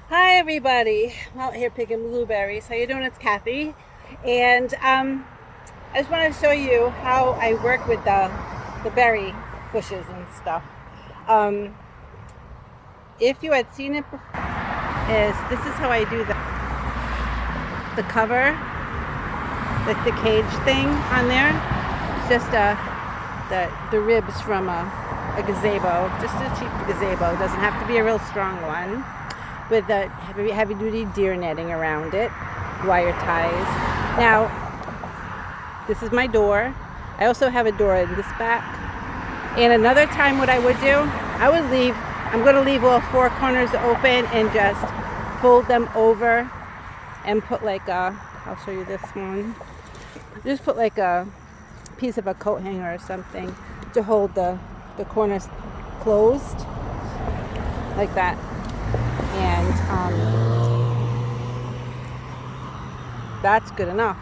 Hi everybody, I'm out here picking blueberries. How you doing? It's Kathy, and I just want to show you how I work with the berry bushes and stuff. Um, if you had seen it before, this is how I do the cover, the cage thing on there. It's just the ribs from a gazebo, just a cheap gazebo. It doesn't have to be a real strong one, with the heavy duty deer netting around it, wire ties. Now, this is my door. I also have a door in this back. And another time what I would do, I'm going to leave all four corners open and just fold them over and put I'll show you this one. Just put like a piece of a coat hanger or something to hold the corners closed, like that. And that's good enough,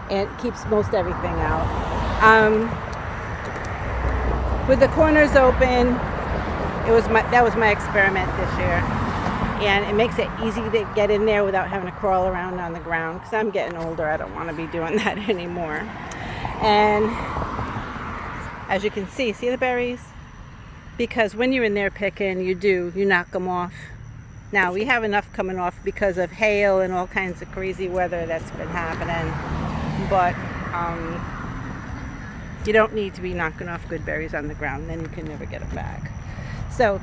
and it keeps most everything out. With the corners open, that was my experiment this year, and it makes it easy to get in there without having to crawl around on the ground, because I'm getting older. I don't want to be doing that anymore. And as you can see the berries, because when you're in there picking, you knock them off. Now, we have enough coming off because of hail and all kinds of crazy weather that's been happening. But you don't need to be knocking off good berries on the ground. Then you can never get them back. So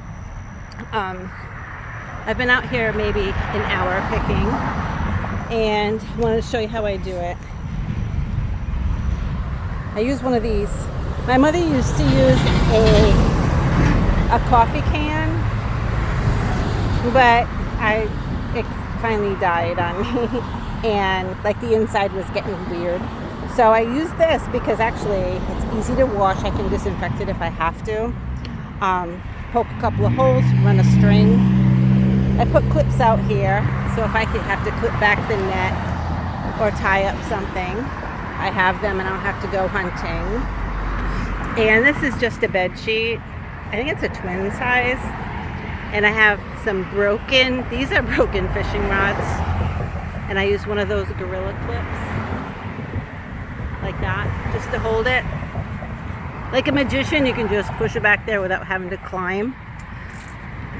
I've been out here maybe an hour picking, and I wanted to show you how I do it. I use one of these. My mother used to use a coffee can, but it finally died on me, and like the inside was getting weird. So I use this because actually it's easy to wash. I can disinfect it if I have to. Poke a couple of holes, run a string. I put clips out here, so if I have to clip back the net or tie up something, I have them and I don't have to go hunting. And this is just a bed sheet. I think it's a twin size. And I have some these are broken fishing rods. And I use one of those Gorilla clips, like that, just to hold it. Like a magician, you can just push it back there without having to climb.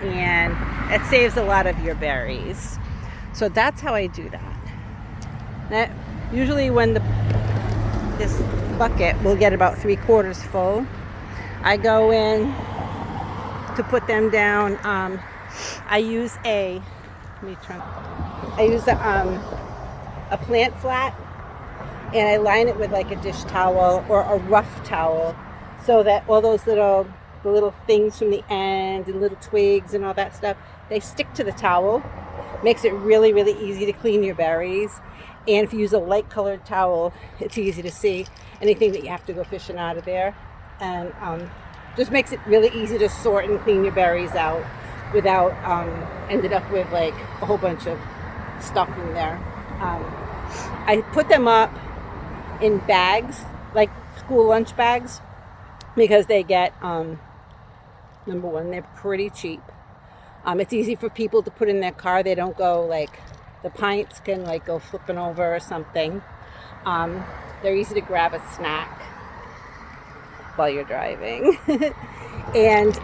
And it saves a lot of your berries. So that's how I do that. Usually when this bucket will get about 3/4 full, I go in to put them down. I use a plant flat, and I line it with like a dish towel or a rough towel, so that all those the little things from the end and little twigs and all that stuff, they stick to the towel. Makes it really, really easy to clean your berries. And if you use a light colored towel, it's easy to see anything that you have to go fishing out of there. And just makes it really easy to sort and clean your berries out without ended up with like a whole bunch of stuff in there. I put them up in bags, like school lunch bags, because they get, number one, they're pretty cheap. It's easy for people to put in their car. They don't go like, the pints can like go flipping over or something. They're easy to grab a snack while you're driving. And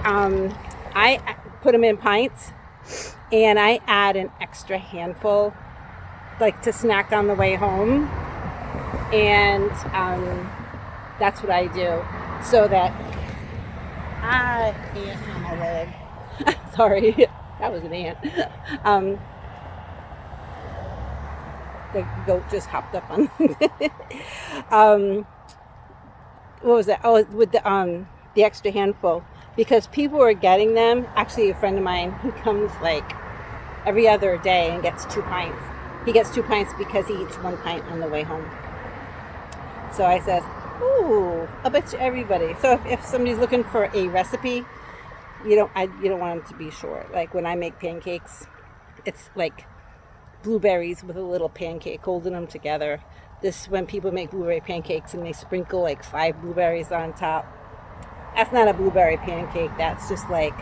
I put them in pints, and I add an extra handful like to snack on the way home. And that's what I do, so that I can't on my leg. Sorry, that was an ant. The goat just hopped up on. What was that? Oh, with the extra handful, because people are getting them. Actually, a friend of mine, he comes like every other day and gets 2 pints. He gets 2 pints because he eats 1 pint on the way home. So I says, ooh, I'll bet you everybody. So if somebody's looking for a recipe, you don't want them to be short. Like when I make pancakes, it's like blueberries with a little pancake holding them together. This, when people make blueberry pancakes and they sprinkle like 5 blueberries on top, that's not a blueberry pancake. That's just like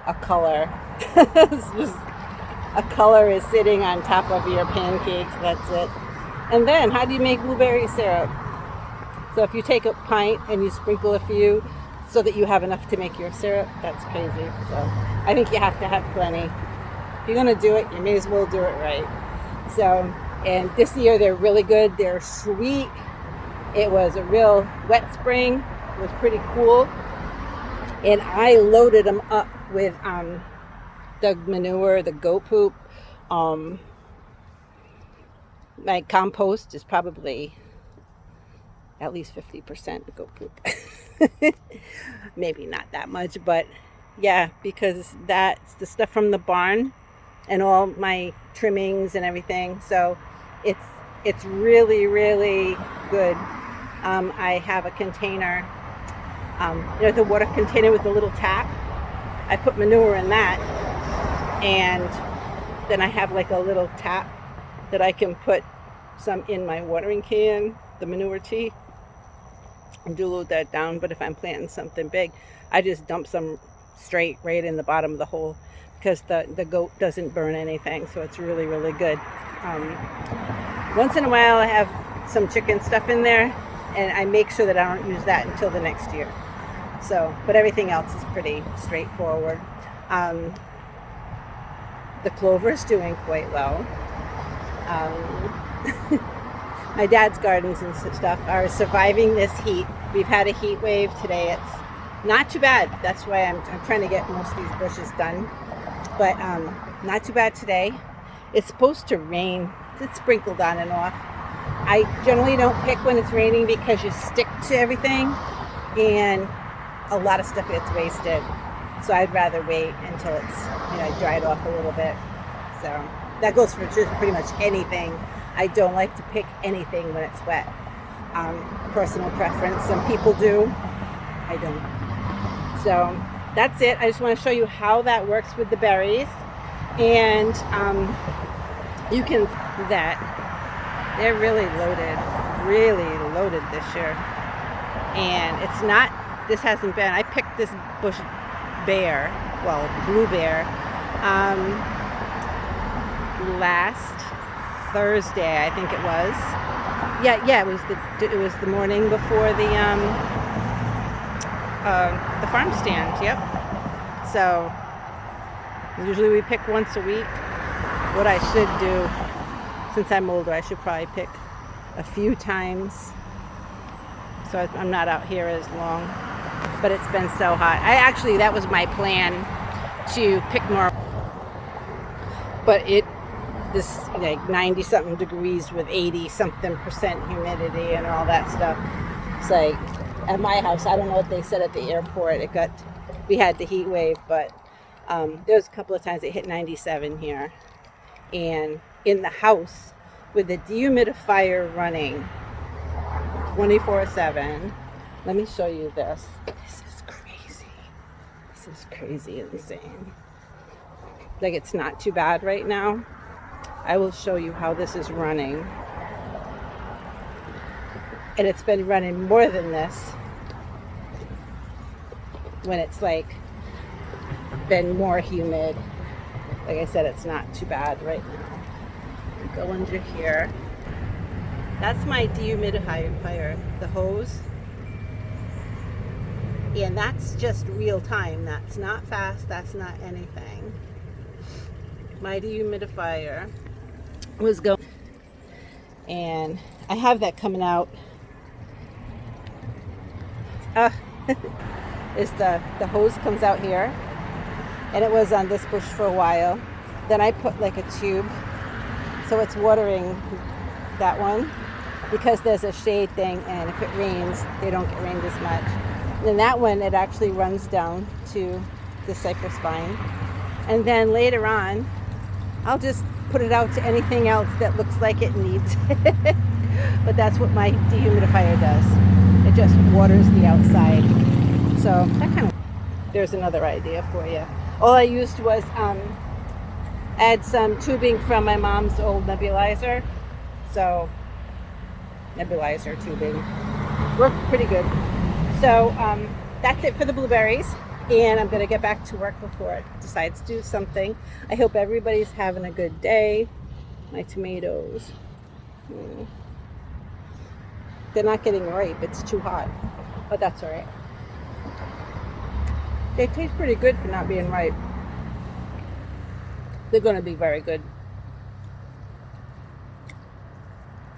a color. It's just a color is sitting on top of your pancakes. That's it. And then, how do you make blueberry syrup? So if you take a pint and you sprinkle a few so that you have enough to make your syrup, that's crazy. So I think you have to have plenty. If you're going to do it, you may as well do it right. So, and this year they're really good. They're sweet. It was a real wet spring. It was pretty cool. And I loaded them up with the manure, the goat poop. My compost is probably at least 50% goat poop. Maybe not that much, but yeah, because that's the stuff from the barn and all my trimmings and everything. So it's really, really good. I have a container, the water container with the little tap. I put manure in that, and then I have like a little tap that I can put some in my watering can, the manure tea, and dilute that down. But if I'm planting something big, I just dump some straight right in the bottom of the hole, because the goat doesn't burn anything, so it's really, really good. Once in a while I have some chicken stuff in there, and I make sure that I don't use that until the next year. So, but everything else is pretty straightforward. The clover is doing quite well. My dad's gardens and stuff are surviving this heat. We've had a heat wave today. It's not too bad. That's why I'm trying to get most of these bushes done. But not too bad today. It's supposed to rain. It's sprinkled on and off. I generally don't pick when it's raining because you stick to everything and a lot of stuff gets wasted. So I'd rather wait until it's dried off a little bit. So that goes for just pretty much anything. I don't like to pick anything when it's wet. Personal preference. Some people do. I don't. So that's it. I just want to show you how that works with the berries. And you can do that. They're really loaded this year. And it's not, this hasn't been, I picked this bush blue bear, last Thursday, I think it was. Yeah, it was the morning before the farm stand. Yep. So usually we pick once a week. What I should do, since I'm older, I should probably pick a few times so I'm not out here as long. But it's been so hot. That was my plan, to pick more. But this 90 something degrees with 80 something percent humidity and all that stuff. It's like at my house, I don't know what they said at the airport. We had the heat wave, but there was a couple of times it hit 97 here. And in the house with the dehumidifier running 24/7. Let me show you this. This is crazy. This is crazy insane. Like, it's not too bad right now. I will show you how this is running. And it's been running more than this when it's like been more humid. Like I said, it's not too bad right now. Go under here. That's my dehumidifier, the hose. And that's just real time. That's not fast. That's not anything. My dehumidifier was going, and I have that coming out. Is the hose comes out here, and it was on this bush for a while. Then I put like a tube, so it's watering that one because there's a shade thing, and if it rains, they don't get rained as much. And that one, it actually runs down to the cypress vine. And then later on, I'll just put it out to anything else that looks like it needs it. But that's what my dehumidifier does. It just waters the outside. So that kind of, there's another idea for you. All I used was add some tubing from my mom's old nebulizer. So nebulizer tubing worked pretty good. So that's it for the blueberries. And I'm going to get back to work before it decides to do something. I hope everybody's having a good day. My tomatoes. They're not getting ripe. It's too hot. But that's all right. They taste pretty good for not being ripe. They're going to be very good.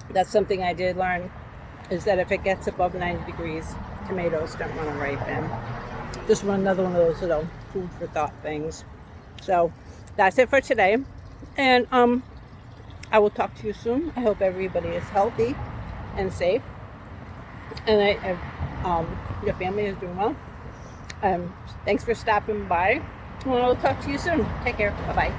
That's something I did learn, is that if it gets above 90 degrees, tomatoes don't want to ripen. Just another one of those little food for thought things. So that's it for today. And I will talk to you soon. I hope everybody is healthy and safe. And your family is doing well. Thanks for stopping by. And I'll talk to you soon. Take care. Bye-bye.